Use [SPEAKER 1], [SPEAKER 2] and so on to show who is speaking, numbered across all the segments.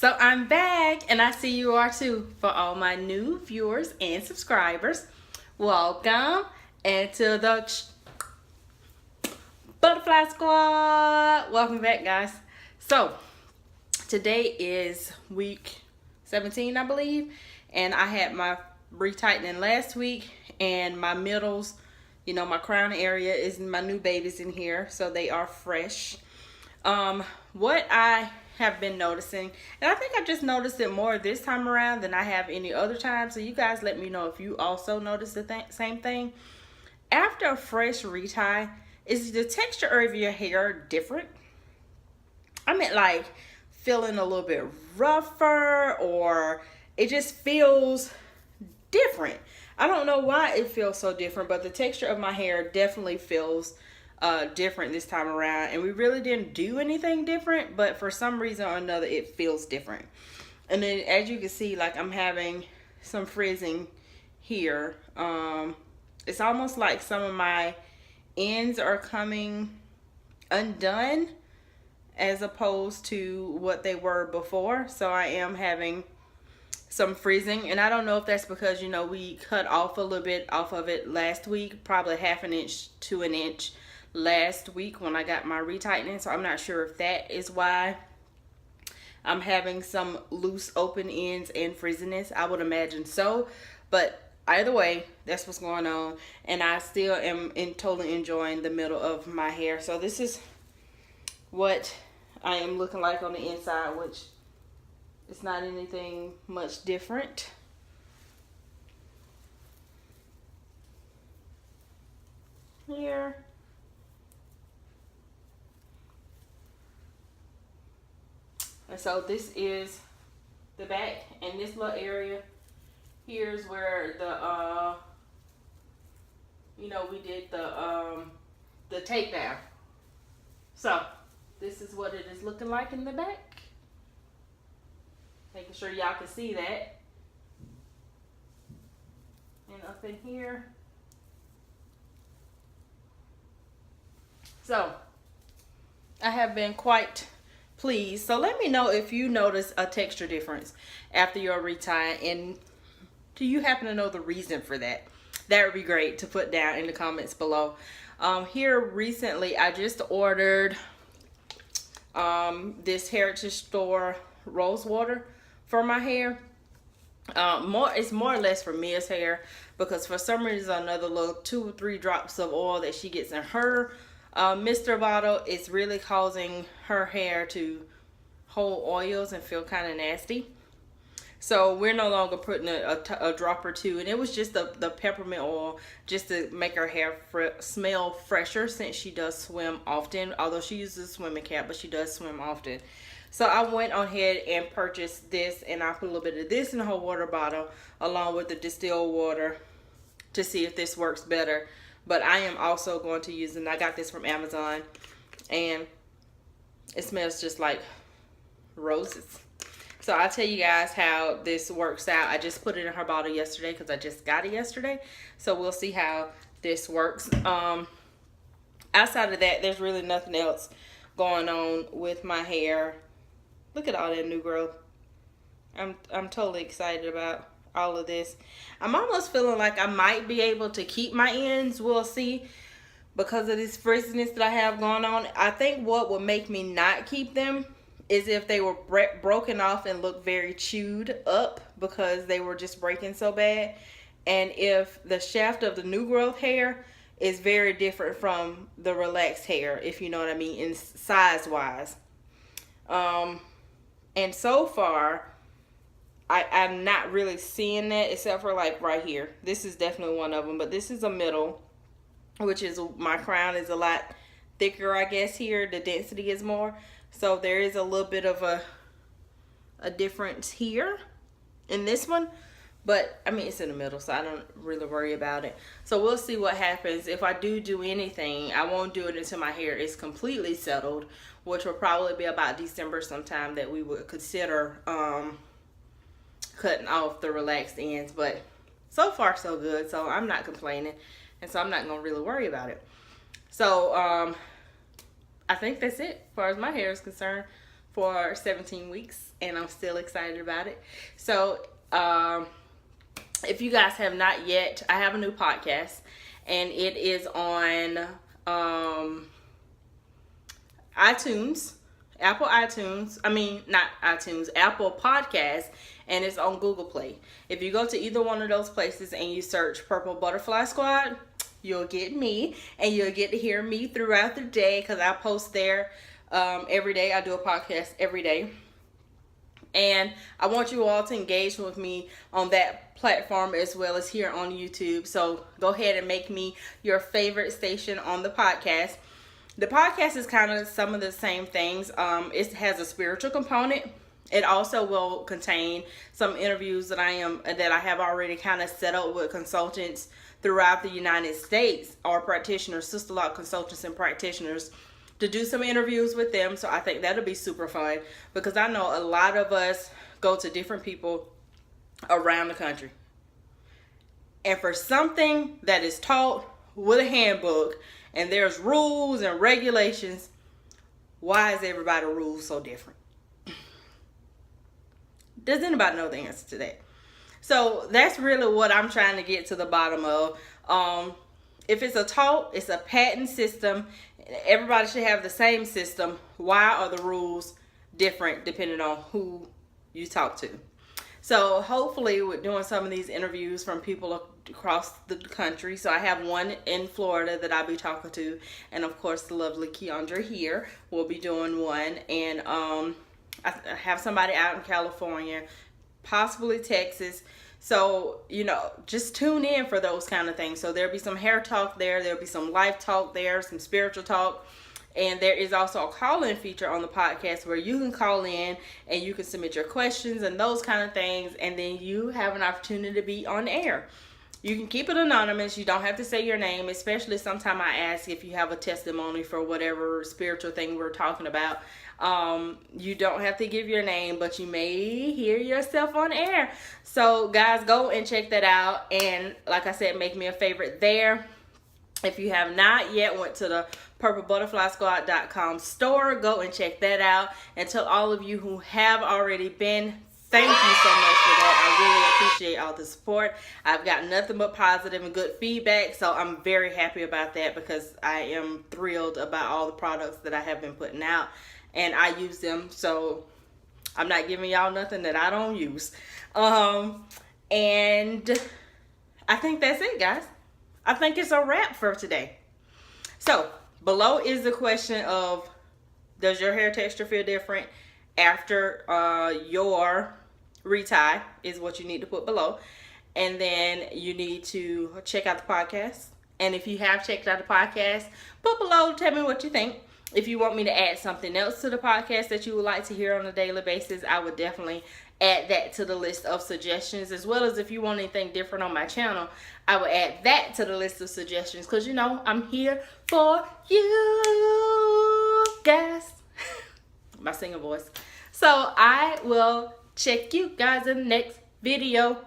[SPEAKER 1] So I'm back, and I see you are too. For all my new viewers and subscribers, welcome into the Butterfly Squad. Welcome back, guys. So today is week 17, I believe, and I had my retightening last week, and my middles, you know, my crown area is my new babies in here, so they are fresh. What I have been noticing, and I think I just noticed it more this time around than I have any other time, so you guys let me know if you also notice the same thing. After a fresh retie, is the texture of your hair different? I mean, like, feeling a little bit rougher, or it just feels different. I don't know why it feels so different, but the texture of my hair definitely feels different this time around, and we really didn't do anything different, but for some reason or another it feels different. And then as you can see, like, I'm having some frizzing here. It's almost like some of my ends are coming undone as opposed to what they were before, so I am having some freezing, and I don't know if that's because, you know, we cut off a little bit off of it last week, probably half an inch to an inch last week when I got my retightening, so I'm not sure if that is why I'm having some loose open ends and frizziness. I would imagine so, but either way, that's what's going on, and I still am totally enjoying the middle of my hair. So this is what I am looking like on the inside, which it's not anything much different. Here. And so this is the back, and this little area here is where the you know, we did the takedown. So this is what it is looking like in the back. Making sure y'all can see that. And up in here. So I have been quite pleased. So let me know if you notice a texture difference after your retie, and do you happen to know the reason for that? That would be great to put down in the comments below. Here recently I just ordered this Heritage Store rose water for my hair. It's more or less for Mia's hair, because for some reason another little 2 or 3 drops of oil that she gets in her mister bottle is really causing her hair to hold oils and feel kind of nasty. So we're no longer putting a drop or two, and it was just the peppermint oil just to make her hair smell fresher, since she does swim often, although she uses a swimming cap, but she does swim often. So I went on ahead and purchased this, and I put a little bit of this in her water bottle along with the distilled water to see if this works better. But I am also going to use, and I got this from Amazon, and it smells just like roses. So I'll tell you guys how this works out. I just put it in her bottle yesterday because I just got it yesterday. So we'll see how this works. Outside of that, there's really nothing else going on with my hair. Look at all that new growth. I'm totally excited about all of this. I'm almost feeling like I might be able to keep my ends. We'll see, because of this frizziness that I have going on. I think what would make me not keep them is if they were broken off and look very chewed up, because they were just breaking so bad, and if the shaft of the new growth hair is very different from the relaxed hair, if you know what I mean, in size wise. And so far I'm not really seeing that, except for like right here. This is definitely one of them, but this is a middle, which is, my crown is a lot thicker, I guess. Here the density is more, so there is a little bit of a difference here in this one, but I mean, it's in the middle, so I don't really worry about it. So we'll see what happens. If I do anything, I won't do it until my hair is completely settled, which will probably be about December sometime, that we would consider cutting off the relaxed ends. But so far so good, so I'm not complaining, and so I'm not gonna really worry about it. So I think that's it as far as my hair is concerned for 17 weeks, and I'm still excited about it. So if you guys have not yet, I have a new podcast, and it is on iTunes, Apple Podcasts, and it's on Google Play. If you go to either one of those places and you search Purple Butterfly Squad, you'll get me, and you'll get to hear me throughout the day, because I post there every day. I do a podcast every day, and I want you all to engage with me on that platform as well as here on YouTube. So go ahead and make me your favorite station on the podcast. The podcast is kind of some of the same things. It has a spiritual component. It also will contain some interviews that I have already kind of set up with consultants throughout the United States, or practitioners, Sisterlocks consultants and practitioners, to do some interviews with them. So I think that'll be super fun, because I know a lot of us go to different people around the country, and for something that is taught with a handbook and there's rules and regulations, why is everybody's rules so different? Does anybody know the answer to that? So that's really what I'm trying to get to the bottom of. If it's a taught, it's a patent system, everybody should have the same system. Why are the rules different depending on who you talk to? So hopefully with doing some of these interviews from people across the country. So I have one in Florida that I'll be talking to, and of course the lovely Keondra here will be doing one, and I have somebody out in California, possibly Texas. So, just tune in for those kind of things. So there'll be some hair talk there. There'll be some life talk there, some spiritual talk. And there is also a call-in feature on the podcast where you can call in and you can submit your questions and those kind of things. And then you have an opportunity to be on air. You can keep it anonymous. You don't have to say your name, especially sometime I ask if you have a testimony for whatever spiritual thing we're talking about. You don't have to give your name, but you may hear yourself on air. So guys, go and check that out. And like I said, make me a favorite there. If you have not yet went to the purplebutterflysquad.com store, go and check that out. And to all of you who have already been, thank you so much for that. I really appreciate all the support. I've got nothing but positive and good feedback, so I'm very happy about that, because I am thrilled about all the products that I have been putting out, and I use them, so I'm not giving y'all nothing that I don't use. And I think that's it, guys. I think it's a wrap for today. So below is the question of, does your hair texture feel different after your retie, is what you need to put below. And then you need to check out the podcast. And if you have checked out the podcast, put below, tell me what you think. If you want me to add something else to the podcast that you would like to hear on a daily basis, I would definitely add that to the list of suggestions. As well as if you want anything different on my channel, I will add that to the list of suggestions, because I'm here for you guys. My singer voice. So I will check you guys in the next video.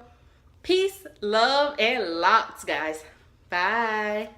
[SPEAKER 1] Peace, love, and locks, guys. Bye.